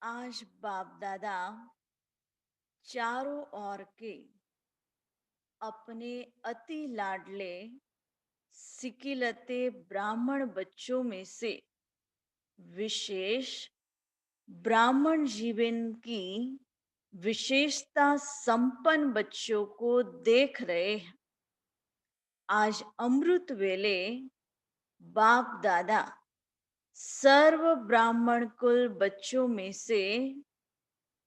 आज बाप दादा चारों ओर के अपने अति लाडले सिकिलते ब्राह्मण बच्चों में से विशेष ब्राह्मण जीवन की विशेषता संपन्न बच्चों को देख रहे हैं। आज अमृत वेले बाप दादा सर्व ब्राह्मण कुल बच्चों में से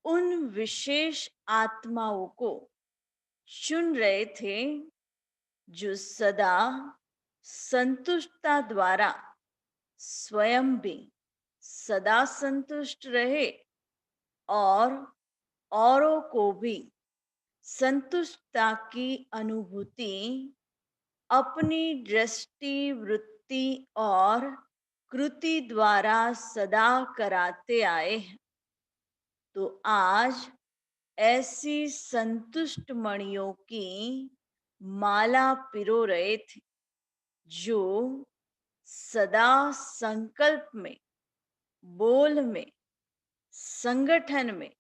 उन विशेष आत्माओं को चुन रहे थे जो सदा संतुष्टता द्वारा स्वयं भी सदा संतुष्ट रहे और औरों को भी संतुष्टता की अनुभूति अपनी दृष्टि वृत्ति और कृति द्वारा सदा कराते आए हैं। तो आज ऐसी संतुष्ट मणियों की माला पिरो रहे थे जो सदा संकल्प में, बोल में, संगठन में,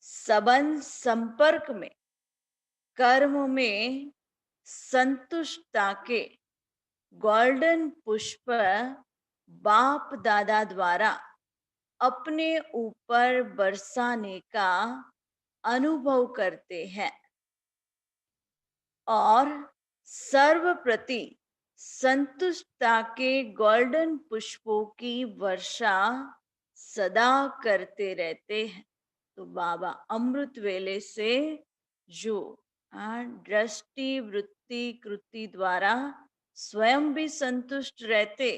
संबंध संपर्क में, कर्म में संतुष्टता के गोल्डन पुष्प बाप दादा द्वारा अपने ऊपर बरसाने का अनुभव करते हैं और सर्वप्रति संतुष्टता के गोल्डन पुष्पों की वर्षा सदा करते रहते हैं। तो बाबा अमृत वेले से जो दृष्टि वृत्ति कृति द्वारा स्वयं भी संतुष्ट रहते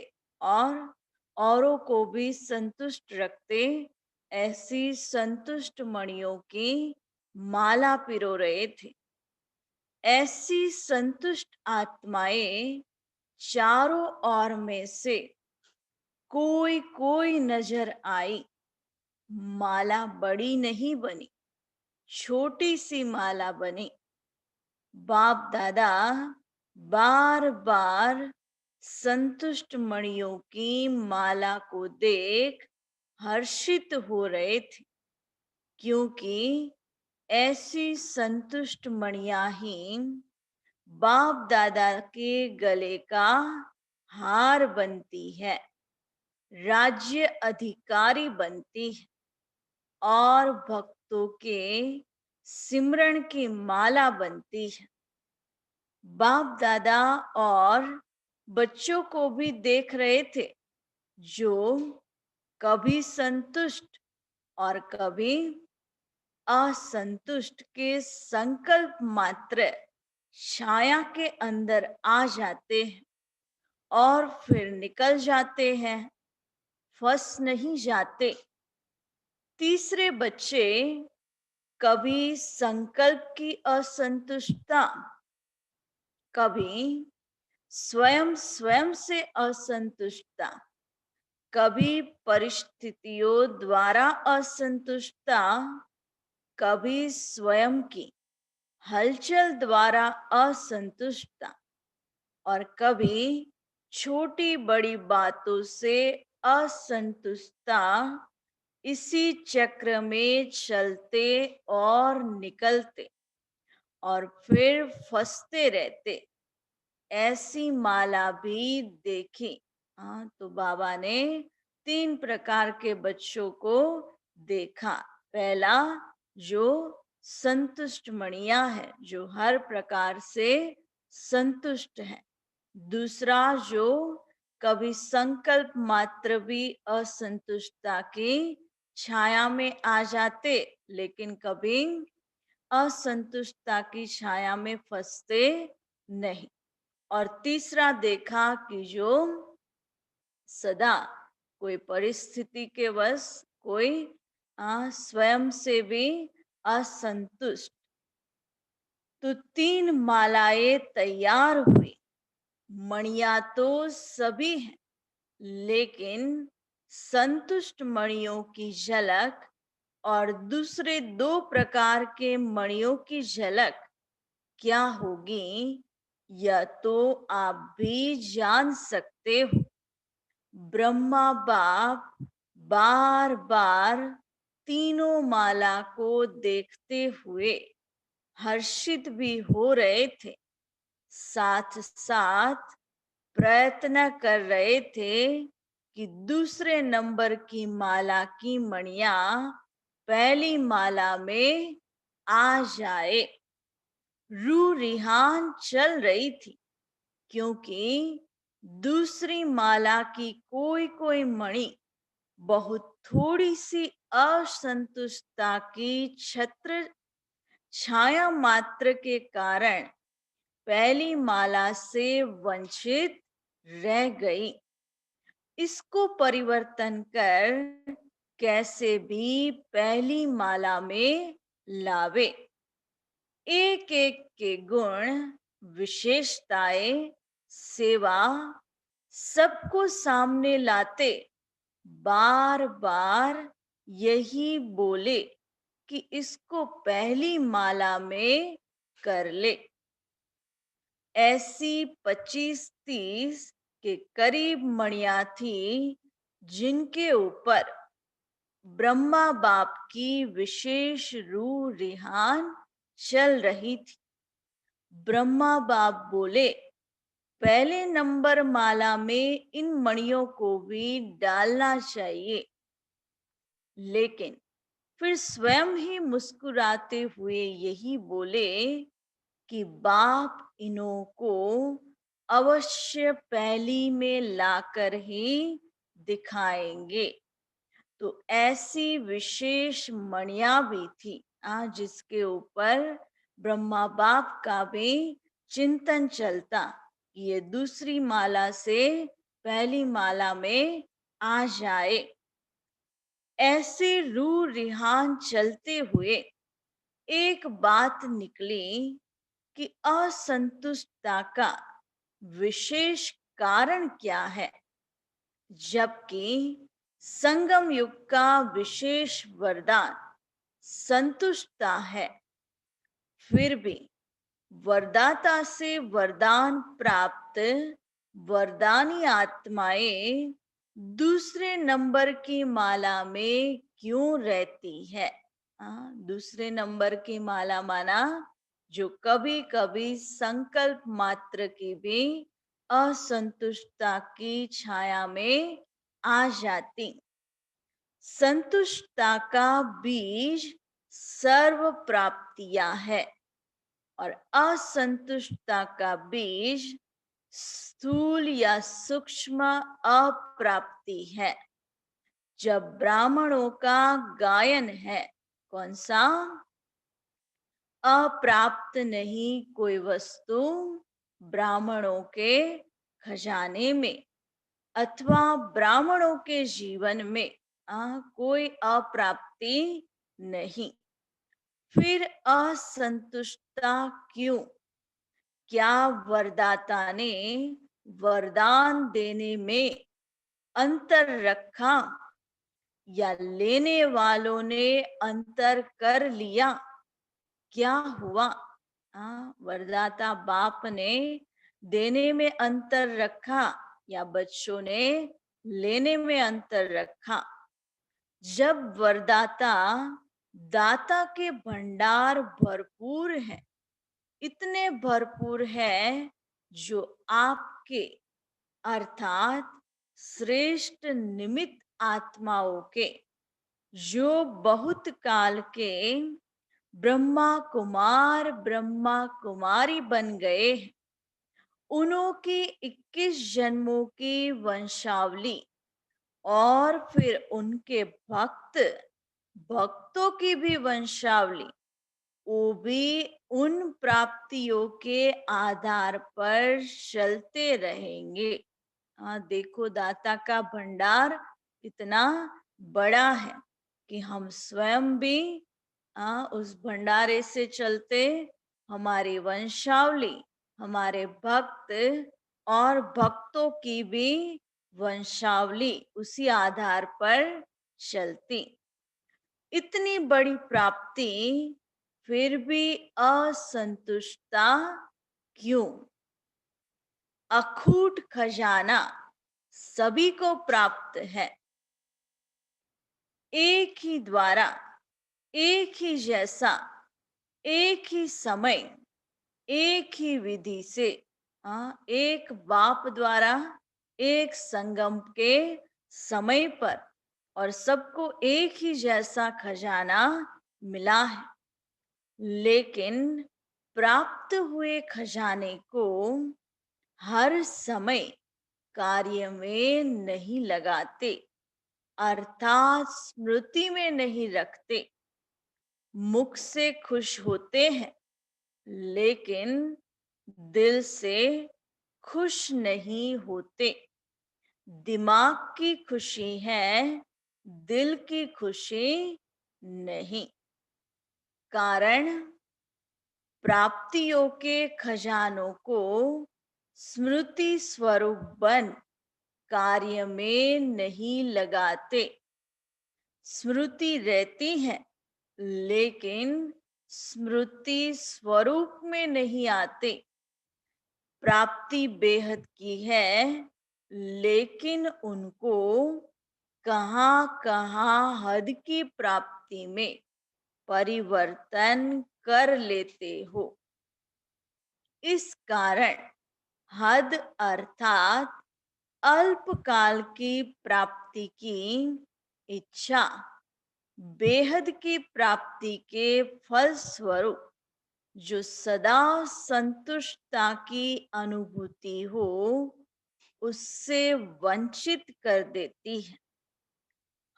और औरों को भी संतुष्ट रखते, ऐसी संतुष्ट मणियों की माला पिरो रहे थे। ऐसी संतुष्ट आत्माएं चारों ओर में से कोई कोई नजर आई। माला बड़ी नहीं बनी, छोटी सी माला बनी। बाप दादा बार बार संतुष्ट मणियों की माला को देख हर्षित हो रहे थे, क्योंकि ऐसी संतुष्ट मणियां ही बाप दादा के गले का हार बनती है, राज्य अधिकारी बनती है और भक्तों के सिमरण की माला बनती है। बाप दादा और बच्चों को भी देख रहे थे जो कभी संतुष्ट और कभी असंतुष्ट के संकल्प मात्र छाया के अंदर आ जाते हैं और फिर निकल जाते हैं, फंस नहीं जाते। तीसरे बच्चे कभी संकल्प की असंतुष्टता, कभी स्वयं स्वयं से असंतुष्टता, कभी परिस्थितियों द्वारा असंतुष्टता, कभी स्वयं की हलचल द्वारा असंतुष्टता और कभी छोटी बड़ी बातों से असंतुष्टता, इसी चक्र में चलते और निकलते और फिर फंसते रहते। ऐसी माला भी देखी। हाँ, तो बाबा ने 3 प्रकार के बच्चों को देखा। पहला जो संतुष्ट मणियां है, जो हर प्रकार से संतुष्ट है। दूसरा जो कभी संकल्प मात्र भी असंतुष्टता की छाया में आ जाते, लेकिन कभी असंतुष्टता की छाया में फंसते नहीं। और तीसरा देखा कि जो सदा कोई परिस्थिति के वश, कोई स्वयं से भी असंतुष्ट। तो 3 मालाएं तैयार हुई। मणियां तो सभी हैं, लेकिन संतुष्ट मणियों की झलक और दूसरे 2 प्रकार के मणियों की झलक क्या होगी, यह तो आप भी जान सकते हो। ब्रह्मा बाप बार बार तीनों माला को देखते हुए हर्षित भी हो रहे थे, साथ साथ प्रयत्न कर रहे थे कि दूसरे नंबर की माला की मणियां पहली माला में आ जाए। रूह रिहान चल रही थी, क्योंकि दूसरी माला की कोई कोई मणि बहुत थोड़ी सी असंतुष्टता की छत्र छाया मात्र के कारण पहली माला से वंचित रह गई। इसको परिवर्तन कर कैसे भी पहली माला में लावे। एक एक के गुण, विशेषताएं, सेवा सबको सामने लाते बार बार यही बोले कि इसको पहली माला में कर ले। ऐसी 25-30 के करीब मणियां थी जिनके ऊपर ब्रह्मा बाप की विशेष रूह रिहान चल रही थी। ब्रह्मा बाप बोले, पहले नंबर माला में इन मणियों को भी डालना चाहिए। लेकिन फिर स्वयं ही मुस्कुराते हुए यही बोले कि बाप इन्हों को अवश्य पहली में लाकर ही दिखाएंगे। तो ऐसी विशेष मणियां भी थी जिसके ऊपर ब्रह्मा बाप का भी चिंतन चलता, ये दूसरी माला से पहली माला में आ जाए। ऐसे रूह रिहान चलते हुए एक बात निकली कि असंतुष्टता का विशेष कारण क्या है, जबकि संगम युग का विशेष वरदान संतुष्टता है। फिर भी वरदाता से वरदान प्राप्त वरदानी आत्माएं दूसरे नंबर की माला में क्यों रहती है? दूसरे नंबर की माला माना जो कभी कभी संकल्प मात्र की भी असंतुष्टता की छाया में आ जाती। संतुष्टता का बीज सर्व प्राप्तियां है और असंतुष्टता का बीज स्थूल या सूक्ष्म अप्राप्ति है। जब ब्राह्मणों का गायन है, कौन सा? अप्राप्त नहीं कोई वस्तु ब्राह्मणों के खजाने में अथवा ब्राह्मणों के जीवन में कोई अप्राप्ति नहीं। फिर असंतुष्टता क्यों? क्या वरदाता ने वरदान देने में अंतर रखा या लेने वालों ने अंतर कर लिया? क्या हुआ? वरदाता बाप ने देने में अंतर रखा या बच्चों ने लेने में अंतर रखा? जब वरदाता दाता के भंडार भरपूर है, इतने भरपूर है जो आपके अर्थात श्रेष्ठ निमित्त आत्माओं के, जो बहुत काल के ब्रह्मा कुमार ब्रह्मा कुमारी बन गए हैं, उन्हों की 21 जन्मों की वंशावली और फिर उनके भक्तों की भी वंशावली, वो भी उन प्राप्तियों के आधार पर चलते रहेंगे। देखो दाता का भंडार इतना बड़ा है कि हम स्वयं भी उस भंडारे से चलते, हमारी वंशावली, हमारे भक्त और भक्तों की भी वंशावली उसी आधार पर चलती। इतनी बड़ी प्राप्ति फिर भी असंतुष्टता क्यों? अखूट खजाना सभी को प्राप्त है, एक ही द्वारा, एक ही जैसा, एक ही समय, एक ही विधि से, एक बाप द्वारा, एक संगम के समय पर, और सबको एक ही जैसा खजाना मिला है। लेकिन प्राप्त हुए खजाने को हर समय कार्य में नहीं लगाते, अर्थात स्मृति में नहीं रखते। मुख से खुश होते हैं, लेकिन दिल से खुश नहीं होते। दिमाग की खुशी है, दिल की खुशी नहीं। कारण प्राप्तियों के खजानों को स्मृति स्वरूप बन कार्य में नहीं लगाते। स्मृति रहती है, लेकिन स्मृति स्वरूप में नहीं आते। प्राप्ति बेहद की है, लेकिन उनको कहाँ कहाँ हद की प्राप्ति में परिवर्तन कर लेते हो। इस कारण हद अर्थात अल्पकाल की प्राप्ति की इच्छा बेहद की प्राप्ति के फल स्वरूप, जो सदा संतुष्टता की अनुभूति हो, उससे वंचित कर देती है।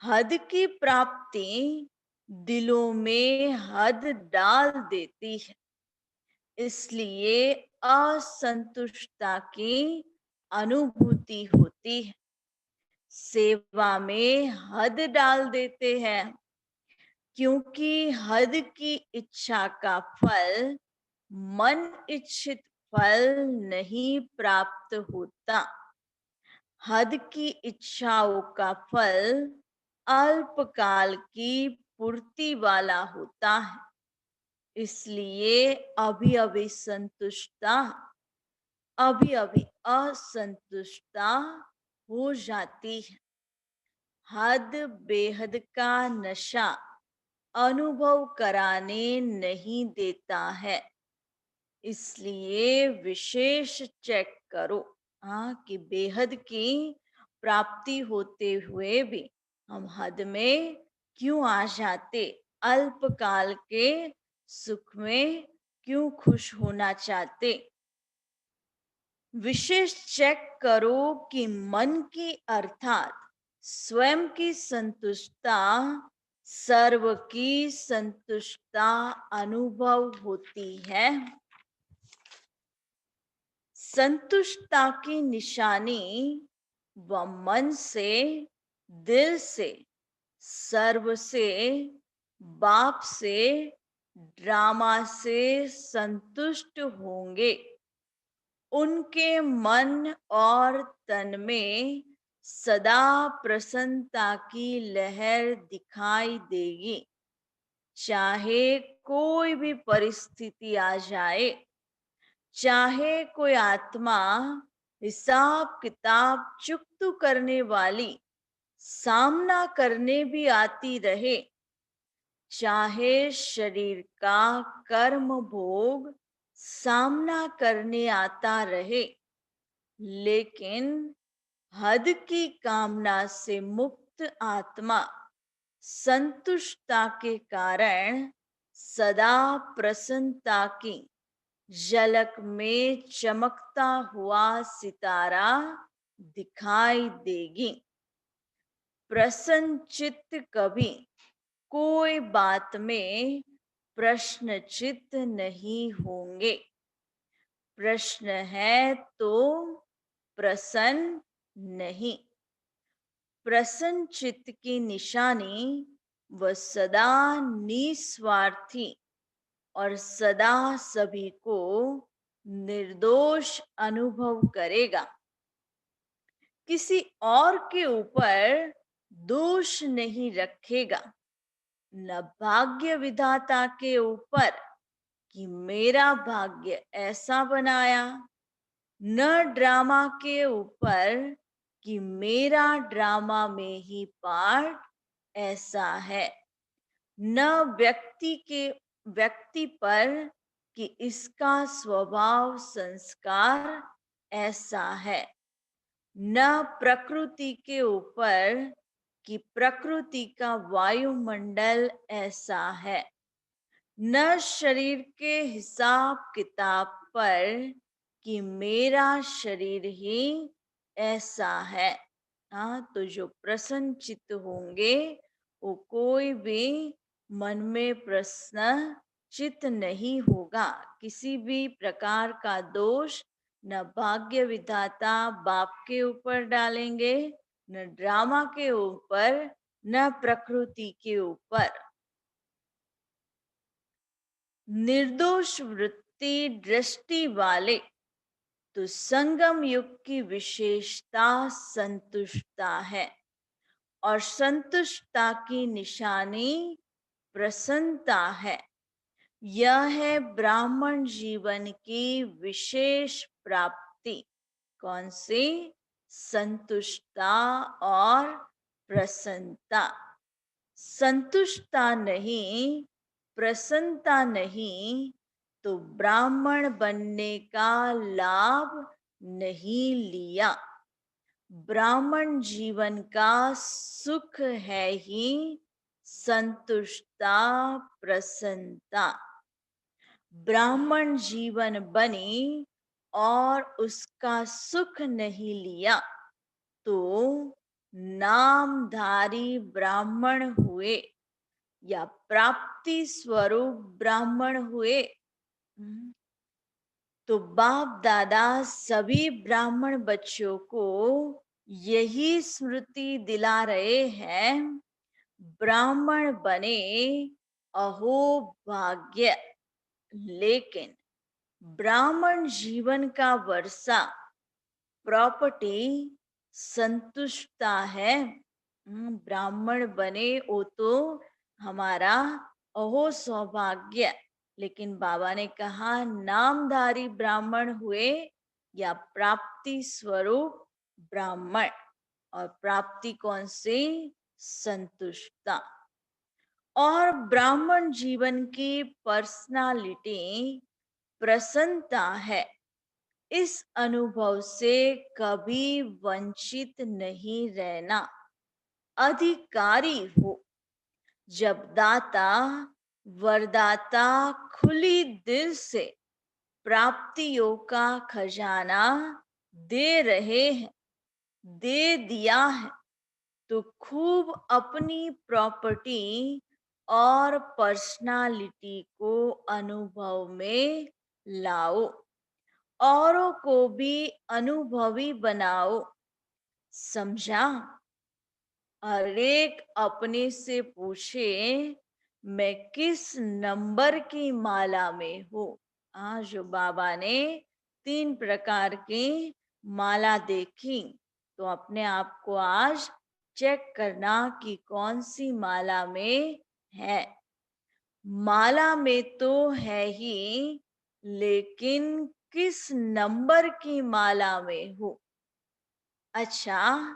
हद की प्राप्ति दिलों में हद डाल देती है, इसलिए असंतुष्टता की अनुभूति होती है। सेवा में हद डाल देते हैं, क्योंकि हद की इच्छा का फल मन इच्छित फल नहीं प्राप्त होता। हद की इच्छाओं का फल अल्पकाल की पूर्ति वाला होता है, इसलिए अभी अभी संतुष्टता, अभी अभी असंतुष्टता हो जाती है। हद बेहद का नशा अनुभव कराने नहीं देता है, इसलिए विशेष चेक करो, कि बेहद की प्राप्ति होते हुए भी हम हद में क्यों आ जाते, अल्पकाल के सुख में क्यों खुश होना चाहते। विशेष चेक करो कि मन की अर्थात स्वयं की संतुष्टता सर्व की संतुष्टता अनुभव होती है। संतुष्टता की निशानी व मन से, दिल से, सर्व से, बाप से, ड्रामा से संतुष्ट होंगे। उनके मन और तन में सदा प्रसन्नता की लहर दिखाई देगी, चाहे कोई भी परिस्थिति आ जाए, चाहे कोई आत्मा हिसाब किताब चुकतू करने वाली सामना करने भी आती रहे, चाहे शरीर का कर्म भोग सामना करने आता रहे, लेकिन हद की कामना से मुक्त आत्मा संतुष्टता के कारण सदा प्रसन्नता की झलक में चमकता हुआ सितारा दिखाई देगी। प्रसन्न चित्त कभी कोई बात में प्रश्न चित्त नहीं होंगे। प्रश्न है तो प्रसन्न नहीं। प्रसन्न चित्त की निशानी वह सदा निस्वार्थी और सदा सभी को निर्दोष अनुभव करेगा। किसी और के ऊपर दोष नहीं रखेगा, न भाग्य विधाता के ऊपर कि मेरा भाग्य ऐसा बनाया, न ड्रामा के ऊपर कि मेरा ड्रामा में ही पार्ट ऐसा है, न व्यक्ति पर कि इसका स्वभाव संस्कार ऐसा है, न प्रकृति के ऊपर कि प्रकृति का वायुमंडल ऐसा है, न शरीर के हिसाब किताब पर कि मेरा शरीर ही ऐसा है। हाँ, तो जो प्रसन्न चित्त होंगे वो कोई भी मन में प्रश्न चित्त नहीं होगा, किसी भी प्रकार का दोष न भाग्य विधाता बाप के ऊपर डालेंगे, न ड्रामा के ऊपर, न प्रकृति के ऊपर। निर्दोष वृत्ति दृष्टि वाले तो संगम युग की विशेषता संतुष्टता है, और संतुष्टता की निशानी प्रसन्नता है। यह है ब्राह्मण जीवन की विशेष प्राप्ति। कौन सी? संतुष्टता और प्रसन्नता। संतुष्टता नहीं, प्रसन्नता नहीं, तो ब्राह्मण बनने का लाभ नहीं लिया। ब्राह्मण जीवन का सुख है ही संतुष्टता, प्रसन्नता। ब्राह्मण जीवन बनी और उसका सुख नहीं लिया तो नामधारी ब्राह्मण हुए या प्राप्ति स्वरूप ब्राह्मण हुए। तो बाप दादा सभी ब्राह्मण बच्चों को यही स्मृति दिला रहे हैं, ब्राह्मण बने अहो भाग्य। लेकिन ब्राह्मण जीवन का वर्षा प्रॉपर्टी संतुष्टता है। ब्राह्मण बने वो तो हमारा अहो सौभाग्य। लेकिन बाबा ने कहा नामधारी ब्राह्मण हुए या प्राप्ति स्वरूप ब्राह्मण। और प्राप्ति कौन सी? संतुष्टता। और ब्राह्मण जीवन की पर्सनालिटी प्रसन्नता है। इस अनुभव से कभी वंचित नहीं रहना, अधिकारी हो। जब दाता वरदाता खुली दिल से प्राप्तियों का खजाना दे रहे हैं, दे दिया है, तो खूब अपनी प्रॉपर्टी और पर्सनालिटी को अनुभव में लाओ, औरों को भी अनुभवी बनाओ। समझा? हर एक अपने से पूछे मैं किस नंबर की माला में हूँ। आज जो बाबा ने 3 प्रकार की माला देखी, तो अपने आप को आज चेक करना कि कौन सी माला में है। माला में तो है ही, लेकिन किस नंबर की माला में हूँ। अच्छा,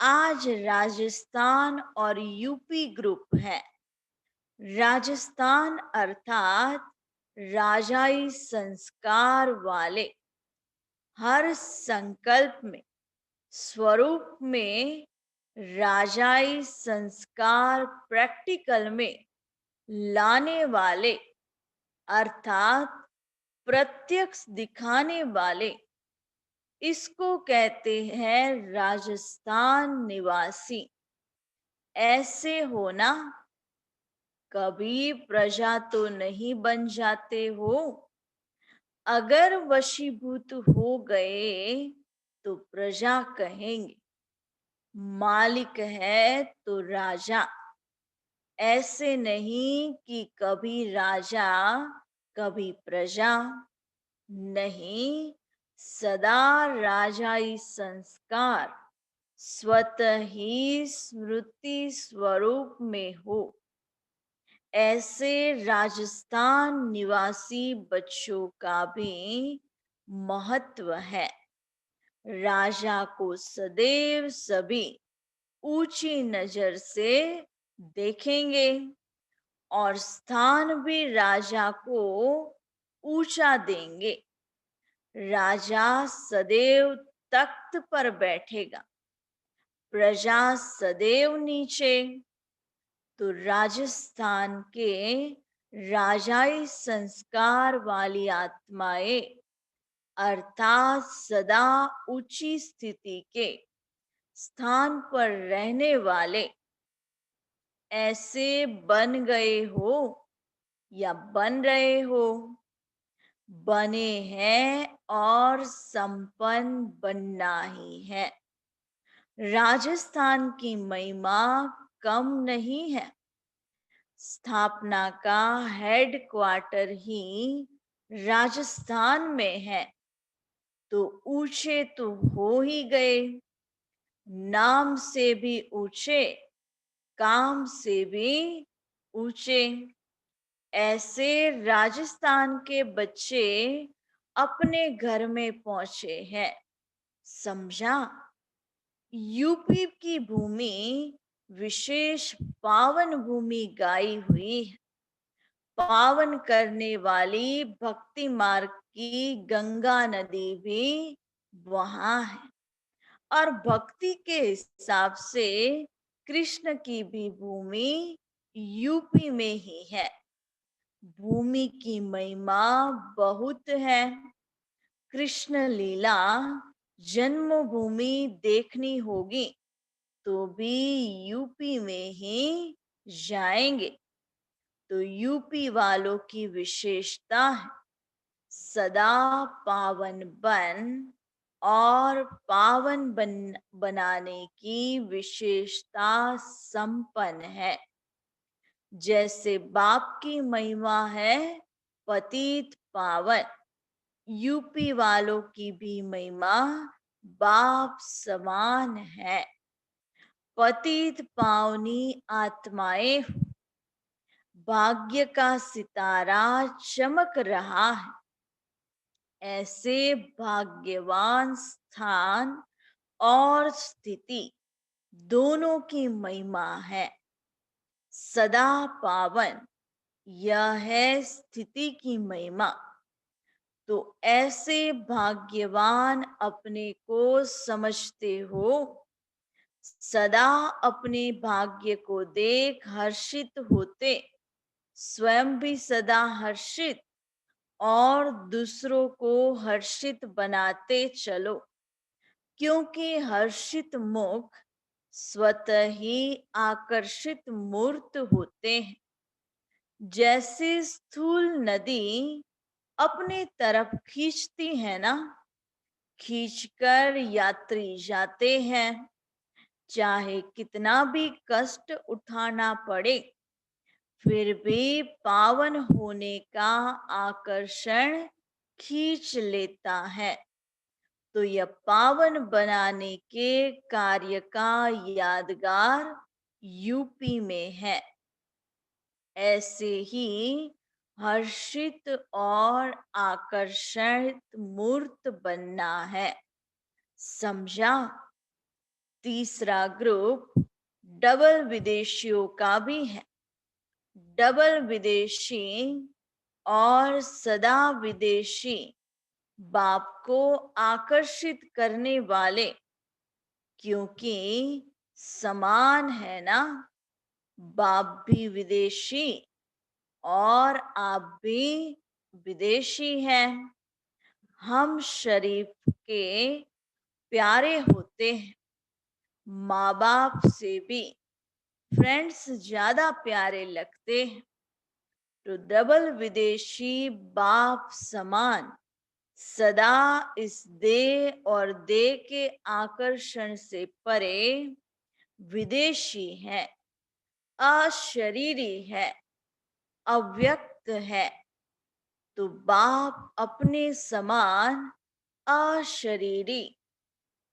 आज राजस्थान और यूपी ग्रुप है। राजस्थान अर्थात राजाई संस्कार वाले, हर संकल्प में, स्वरूप में राजाई संस्कार प्रैक्टिकल में लाने वाले, अर्थात प्रत्यक्ष दिखाने वाले, इसको कहते हैं राजस्थान निवासी। ऐसे होना, कभी प्रजा तो नहीं बन जाते हो। अगर वशीभूत हो गए तो प्रजा कहेंगे, मालिक है तो राजा। ऐसे नहीं कि कभी राजा कभी प्रजा, नहीं, सदा राजाई संस्कार स्वतः ही स्मृति स्वरूप में हो। ऐसे राजस्थान निवासी बच्चों का भी महत्व है। राजा को सदैव सभी ऊंची नजर से देखेंगे और स्थान भी राजा को ऊंचा देंगे। राजा सदैव तख्त पर बैठेगा, प्रजा सदैव नीचे। तो राजस्थान के राजाई संस्कार वाली आत्माएं अर्थात सदा ऊंची स्थिति के स्थान पर रहने वाले ऐसे बन गए हो या बन रहे हो, बने हैं और संपन्न बनना ही है। राजस्थान की महिमा कम नहीं है। स्थापना का हेडक्वार्टर ही राजस्थान में है, तो ऊंचे तो हो ही गए, नाम से भी ऊंचे, काम से भी ऊंचे। ऐसे राजस्थान के बच्चे अपने घर में पहुंचे हैं, समझा। यूपी की भूमि विशेष पावन भूमि गाई हुई है। पावन करने वाली भक्ति मार्ग की गंगा नदी भी वहां है, और भक्ति के हिसाब से कृष्ण की भी भूमि यूपी में ही है। भूमि की महिमा बहुत है। कृष्ण लीला जन्मभूमि देखनी होगी तो भी यूपी में ही जाएंगे। तो यूपी वालों की विशेषता है सदा पावन बन, और पावन बनाने की विशेषता संपन्न है। जैसे बाप की महिमा है पतित पावन, यूपी वालों की भी महिमा बाप समान है। पतित पावनी आत्माएं, भाग्य का सितारा चमक रहा है। ऐसे भाग्यवान स्थान और स्थिति दोनों की महिमा है। सदा पावन, यह है स्थिति की महिमा। तो ऐसे भाग्यवान अपने को समझते हो, सदा अपने भाग्य को देख हर्षित होते, स्वयं भी सदा हर्षित और दूसरों को हर्षित बनाते चलो, क्योंकि हर्षित मुख स्वतः ही आकर्षित मूर्त होते हैं। जैसे स्थूल नदी अपने तरफ खींचती है ना, खींचकर यात्री जाते हैं, चाहे कितना भी कष्ट उठाना पड़े, फिर भी पावन होने का आकर्षण खींच लेता है। तो यह पावन बनाने के कार्य का यादगार यूपी में है। ऐसे ही हर्षित और आकर्षित मूर्त बनना है, समझा। तीसरा ग्रुप डबल विदेशियों का भी है। डबल विदेशी और सदा विदेशी बाप को आकर्षित करने वाले, क्योंकि समान है ना, बाप भी विदेशी और आप भी विदेशी हैं। हम शरीफ के प्यारे होते हैं, माँ बाप से भी फ्रेंड्स ज्यादा प्यारे लगते हैं। तो डबल विदेशी बाप समान सदा इस देह और देह के आकर्षण से परे विदेशी है, अशरीरी है, अव्यक्त है। तो बाप अपने समान अशरीरी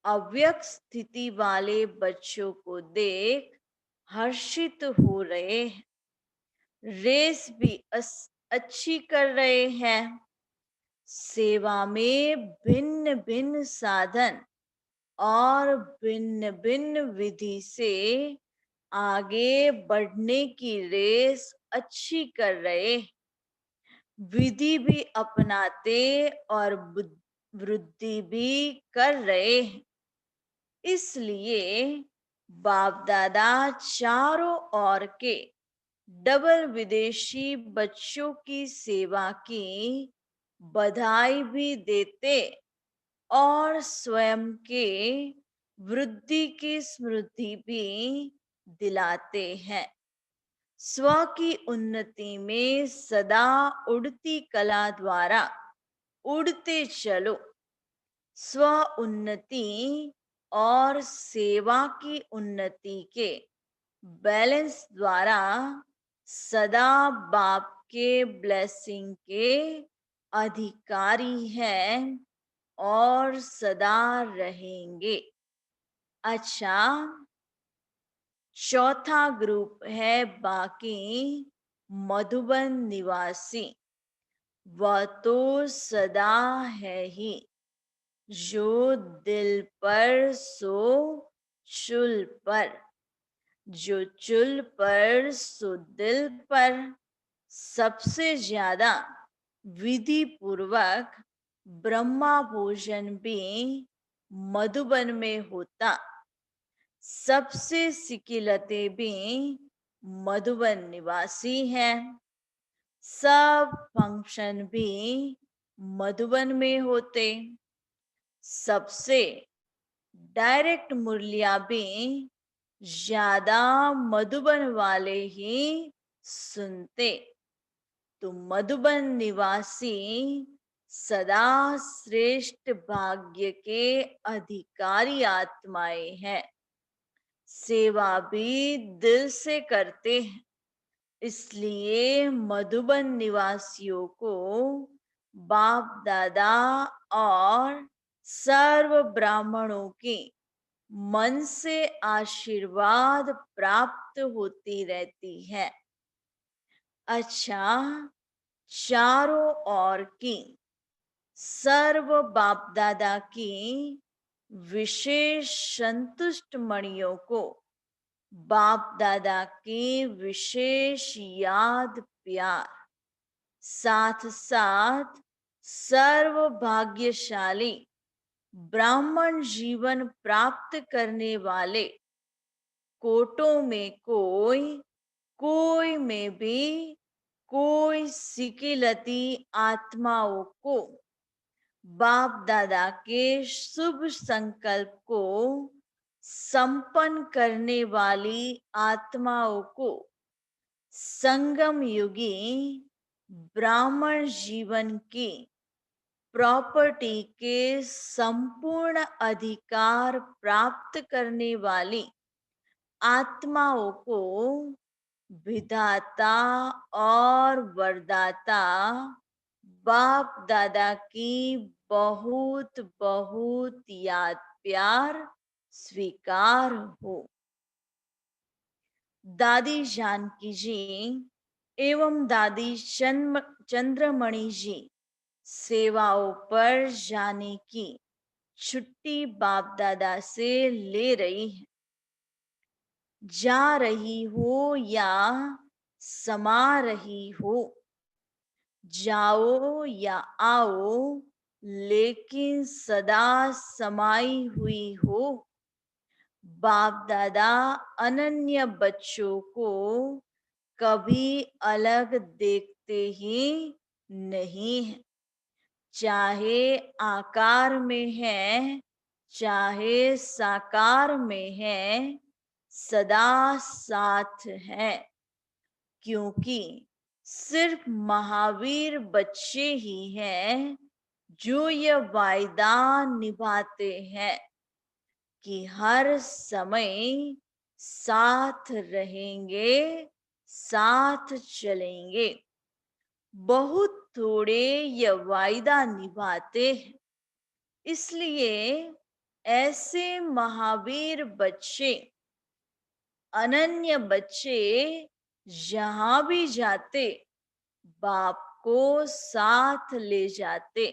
अव्यक्त स्थिति वाले बच्चों को देख हर्षित हो रहे हैं। रेस भी अच्छी कर रहे हैं। सेवा में भिन्न भिन्न साधन और भिन्न भिन्न विधि से आगे बढ़ने की रेस अच्छी कर रहे, विधि भी अपनाते और वृद्धि भी कर रहे हैं। इसलिए बाप दादा चारों ओर के डबल विदेशी बच्चों की सेवा की बधाई भी देते और स्वयं के वृद्धि की स्मृति भी दिलाते हैं। स्व की उन्नति में सदा उड़ती कला द्वारा उड़ते चलो। स्व उन्नति और सेवा की उन्नति के बैलेंस द्वारा सदा बाप के ब्लेसिंग के अधिकारी हैं और सदा रहेंगे। अच्छा, चौथा ग्रुप है बाकी मधुबन निवासी। वह तो सदा है ही, जो दिल पर सो चुल पर, जो चुल पर सो दिल पर। सबसे ज्यादा विधि पूर्वक ब्रह्मा भोजन भी मधुबन में होता। सबसे सिकिलते भी मधुबन निवासी हैं। सब फंक्शन भी मधुबन में होते। सबसे डायरेक्ट मुरलिया भी ज्यादा मधुबन वाले ही सुनते। तो मधुबन निवासी सदा श्रेष्ठ भाग्य के अधिकारी आत्माएं हैं। सेवा भी दिल से करते हैं। इसलिए मधुबन निवासियों को बाप दादा और सर्व ब्राह्मणों की मन से आशीर्वाद प्राप्त होती रहती है। अच्छा, चारों ओर की सर्व बाप दादा की विशेष संतुष्ट मणियों को बाप दादा की विशेष याद प्यार, साथ साथ सर्व भाग्यशाली ब्राह्मण जीवन प्राप्त करने वाले कोटों में कोई में भी कोई सिकिलती आत्माओं को बाप दादा के शुभ संकल्प को संपन्न करने वाली आत्माओं को संगम युगी ब्राह्मण जीवन की प्रॉपर्टी के संपूर्ण अधिकार प्राप्त करने वाली आत्माओं को विधाता और वरदाता बाप दादा की बहुत बहुत याद प्यार स्वीकार हो। दादी जानकी जी एवं दादी चंद्रमणि जी सेवाओं पर जाने की छुट्टी बाप दादा से ले रही है। जा रही हो या समा रही हो, जाओ या आओ, लेकिन सदा समाई हुई हो। बाप दादा अनन्य बच्चों को कभी अलग देखते ही नहीं है। चाहे आकार में है, चाहे साकार में है, सदा साथ है। क्योंकि सिर्फ महावीर बच्चे ही हैं जो यह वायदा निभाते हैं कि हर समय साथ रहेंगे, साथ चलेंगे। बहुत थोड़े यह वायदा निभाते हैं। इसलिए ऐसे महावीर बच्चे, अनन्य बच्चे जहां भी जाते बाप को साथ ले जाते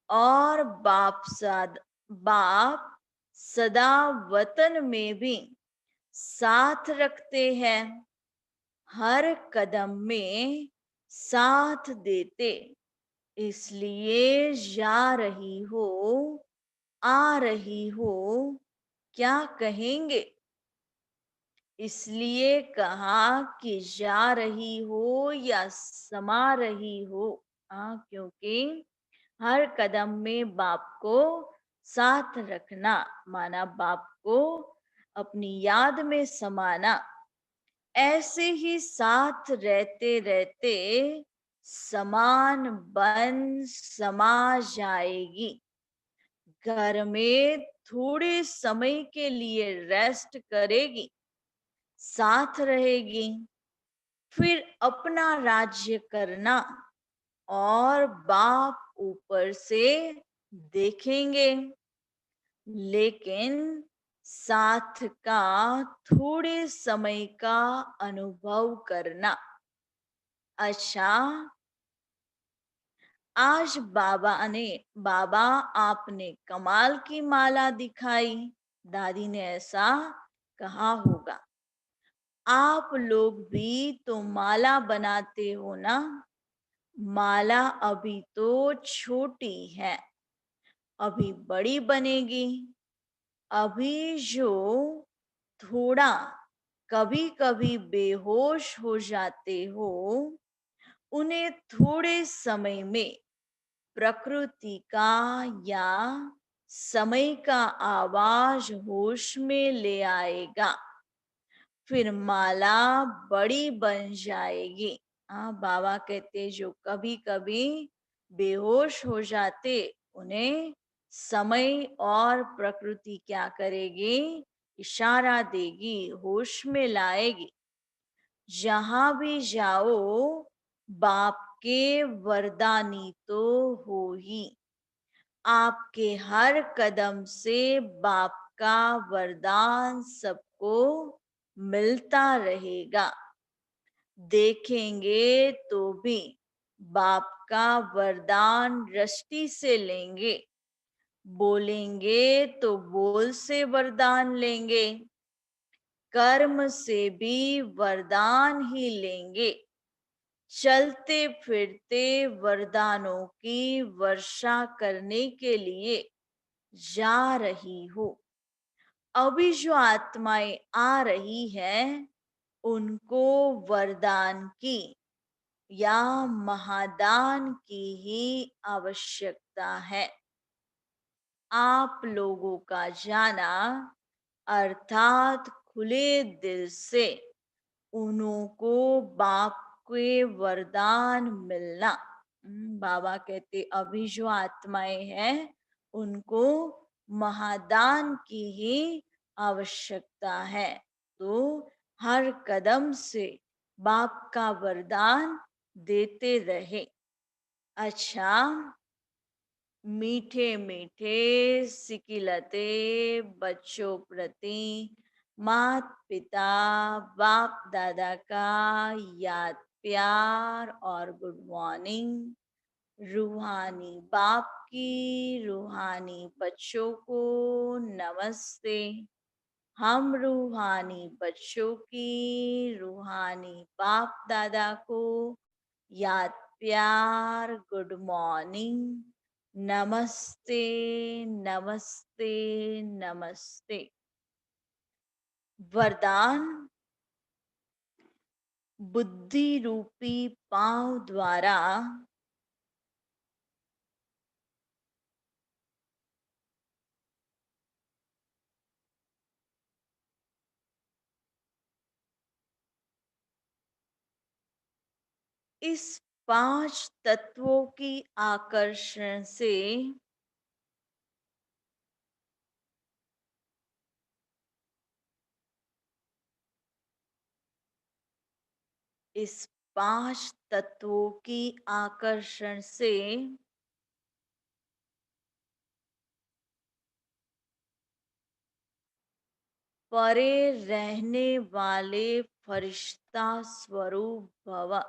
और बाप सदा वतन में भी साथ रखते हैं, हर कदम में साथ देते, इसलिए जा रही हो, आ रही हो, क्या कहेंगे? इसलिए कहा कि जा रही हो या समा रही हो। क्योंकि हर कदम में बाप को साथ रखना माना बाप को अपनी याद में समाना। ऐसे ही साथ रहते रहते समान बन समा जाएगी। घर में थोड़े समय के लिए रेस्ट करेगी, साथ रहेगी, फिर अपना राज्य करना और बाप ऊपर से देखेंगे। लेकिन साथ का थोड़े समय का अनुभव करना। अच्छा, आज बाबा आपने कमाल की माला दिखाई। दादी ने ऐसा कहा होगा। आप लोग भी तो माला बनाते हो ना? माला अभी तो छोटी है, अभी बड़ी बनेगी। अभी जो थोड़ा कभी-कभी बेहोश हो जाते हो, उन्हें थोड़े समय में प्रकृति का या समय का आवाज होश में ले आएगा। फिर माला बड़ी बन जाएगी। बाबा कहते जो कभी-कभी बेहोश हो जाते, उन्हें समय और प्रकृति क्या करेगी? इशारा देगी, होश में लाएगी। जहां भी जाओ, बाप के वरदानी तो हो ही। आपके हर कदम से बाप का वरदान सबको मिलता रहेगा। देखेंगे तो भी बाप का वरदान दृष्टि से लेंगे, बोलेंगे तो बोल से वरदान लेंगे, कर्म से भी वरदान ही लेंगे। चलते फिरते वरदानों की वर्षा करने के लिए जा रही हो। अभी जो आत्माएं आ रही हैं, उनको वरदान की या महादान की ही आवश्यकता है। आप लोगों का जाना अर्थात खुले दिल से उन्हों को बाप के वरदान मिलना। बाबा कहते अभी जो आत्माएं हैं, उनको महादान की ही आवश्यकता है। तो हर कदम से बाप का वरदान देते रहे। अच्छा, मीठे मीठे सिकिलते बच्चों प्रति मात पिता बाप दादा का याद प्यार और गुड मॉर्निंग। रूहानी बाप की रूहानी बच्चों को नमस्ते। हम रूहानी बच्चों की रूहानी बाप दादा को याद प्यार गुड मॉर्निंग। नमस्ते, नमस्ते, नमस्ते। वरदान बुद्धि रूपी पांव द्वारा इस 5 तत्वों की आकर्षण से इस 5 तत्वों की आकर्षण से परे रहने वाले फरिश्ता स्वरूप भव।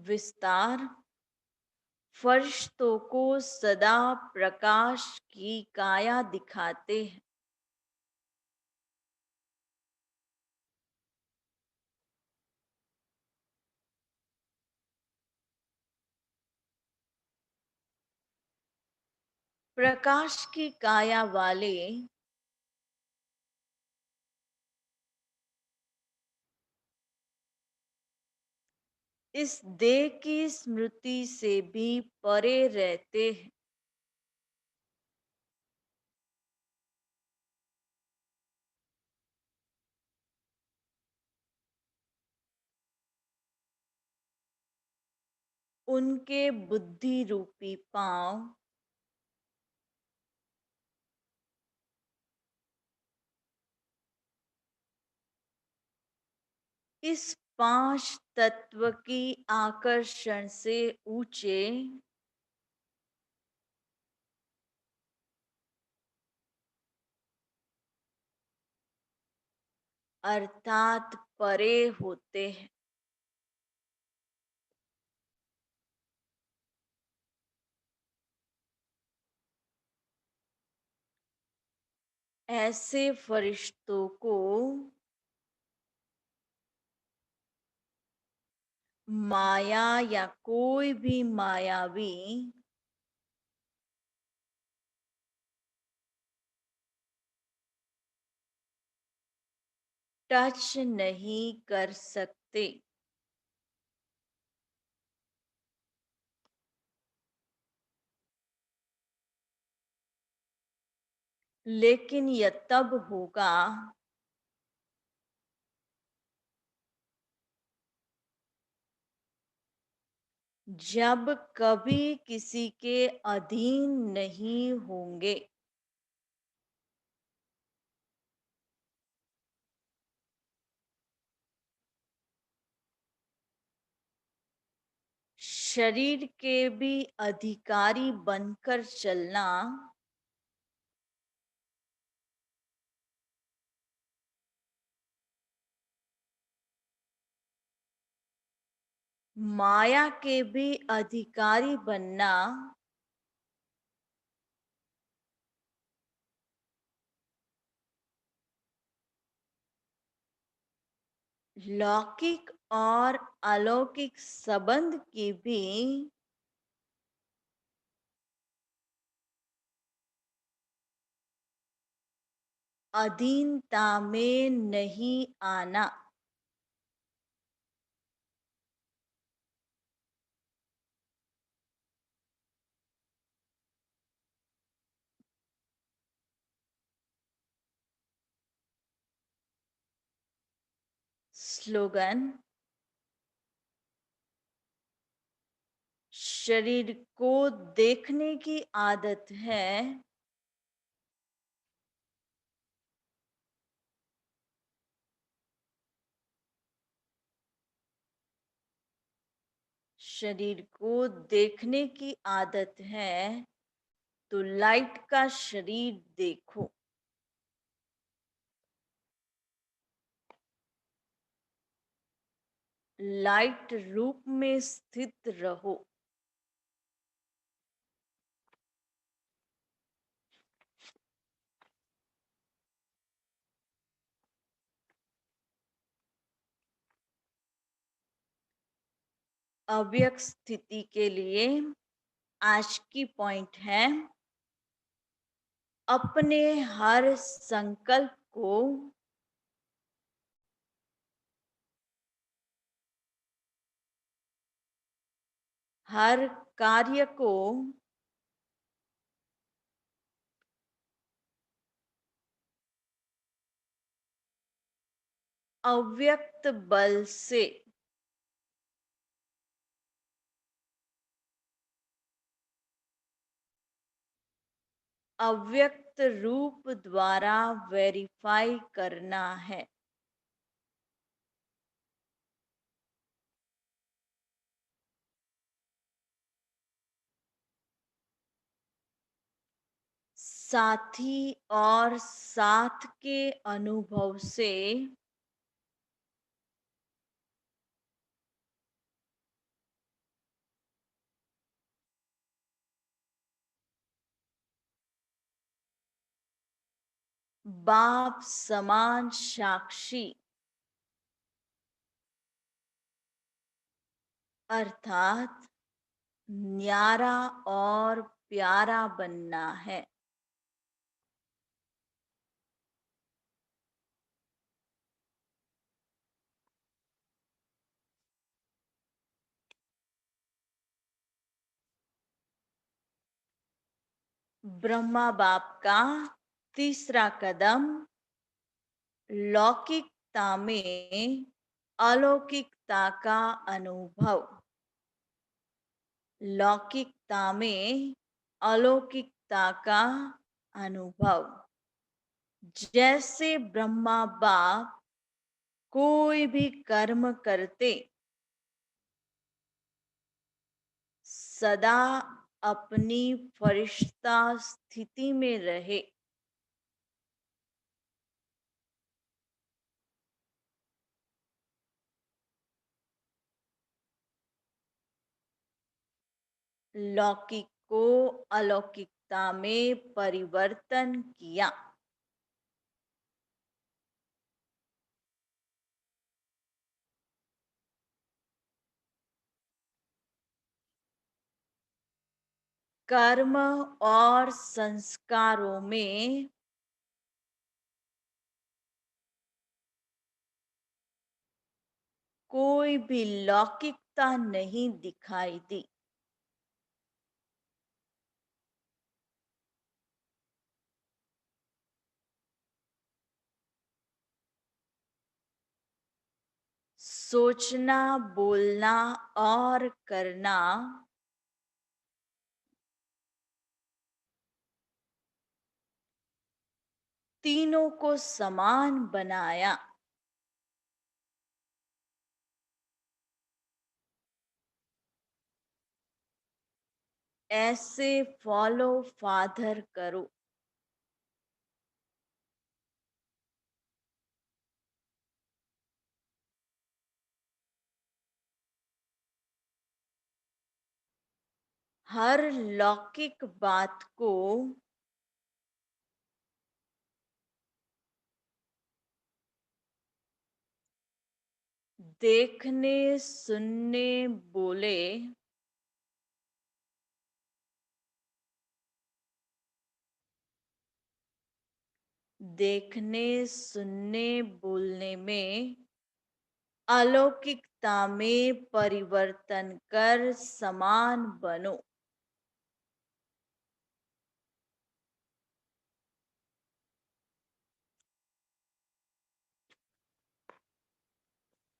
विस्तार फरिश्तों को सदा प्रकाश की काया दिखाते हैं। प्रकाश की काया वाले इस देह की स्मृति से भी परे रहते हैं। उनके बुद्धि रूपी पांव इस पांच तत्व की आकर्षण से ऊंचे अर्थात परे होते हैं। ऐसे फरिश्तों को माया या कोई भी मायावी टच नहीं कर सकते। लेकिन यह तब होगा जब कभी किसी के अधीन नहीं होंगे। शरीर के भी अधिकारी बनकर चलना माया के भी अधिकारी बनना लौकिक और अलौकिक संबंध की भी अधीनता में नहीं आना। स्लोगन शरीर को देखने की आदत है, शरीर को देखने की आदत है तो लाइट का शरीर देखो। लाइट रूप में स्थित रहो। अव्यक्त स्थिति के लिए आज की पॉइंट है अपने हर संकल्प को हर कार्य को अव्यक्त बल से अव्यक्त रूप द्वारा वेरीफाई करना है। साथी और साथ के अनुभव से बाप समान साक्षी अर्थात न्यारा और प्यारा बनना है। ब्रह्मा बाप का तीसरा कदम लौकिकता में अलौकिकता का अनुभव। लौकिकता में अलौकिकता का अनुभव। जैसे ब्रह्मा बाप कोई भी कर्म करते सदा अपनी फरिश्ता स्थिति में रहे। लौकिक को अलौकिकता में परिवर्तन किया। कर्म और संस्कारों में कोई भी लौकिकता नहीं दिखाई दी। सोचना, बोलना और करना तीनों को समान बनाया। ऐसे फॉलो फादर करो। हर लौकिक बात को देखने, सुनने, बोले देखने, सुनने, बोलने में अलौकिकता में परिवर्तन कर समान बनो।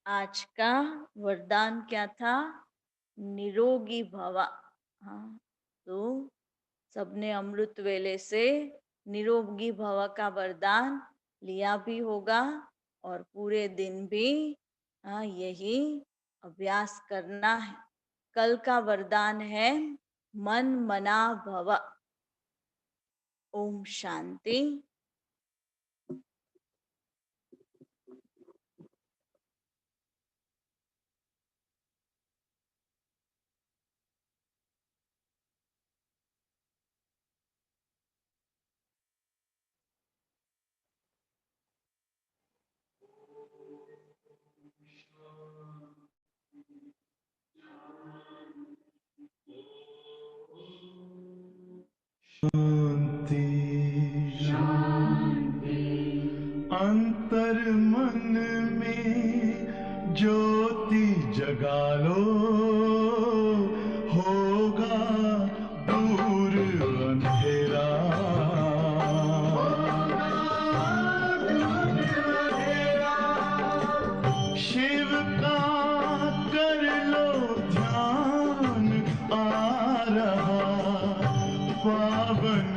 आज का वरदान क्या था? निरोगी भवा। हाँ, तो सबने अमृत वेले से निरोगी भव का वरदान लिया भी होगा और पूरे दिन भी यही अभ्यास करना है। कल का वरदान है मन मना भव। ओम शांति। शांति शांति। अंतर मन में ज्योति जगा लो, होगा दूर अंधेरा। शिव का कर लो ध्यान, आ रहा पावन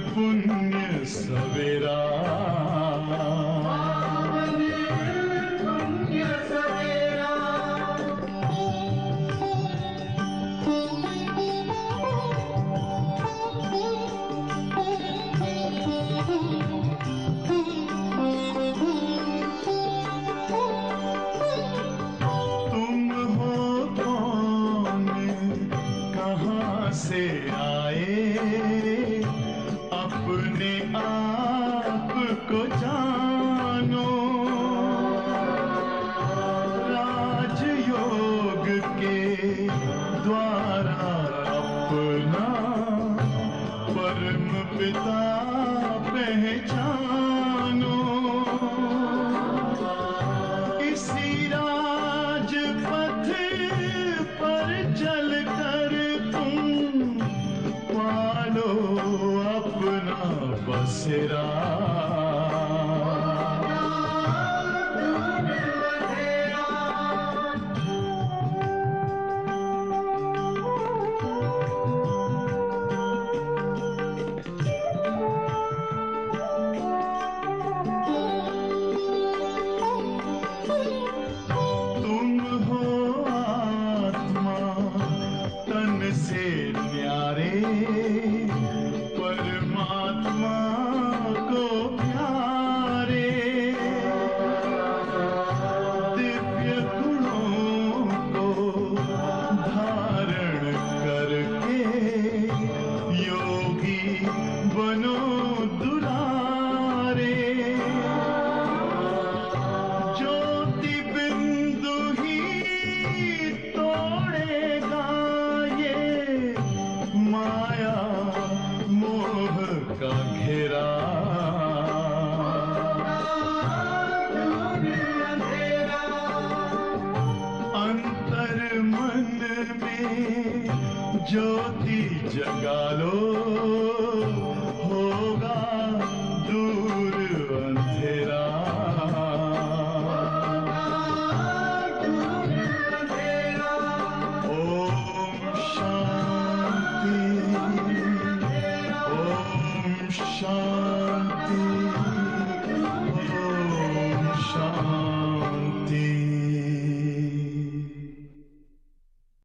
पुण्य सवेरा। परम पिता पहचानो। इसी राजपथ पर चलकर तुम पालो अपना बसेरा। तुम हो आत्मा तन से न्यारे, परमात्मा को प्यारे। दिव्य गुणों को धारण करके योगी बनो दुलारे। ज्योति बिंदु ही तोड़ेगा ये माया मोह का घेरा। अंतर मन में ज्योति जगा लो, होगा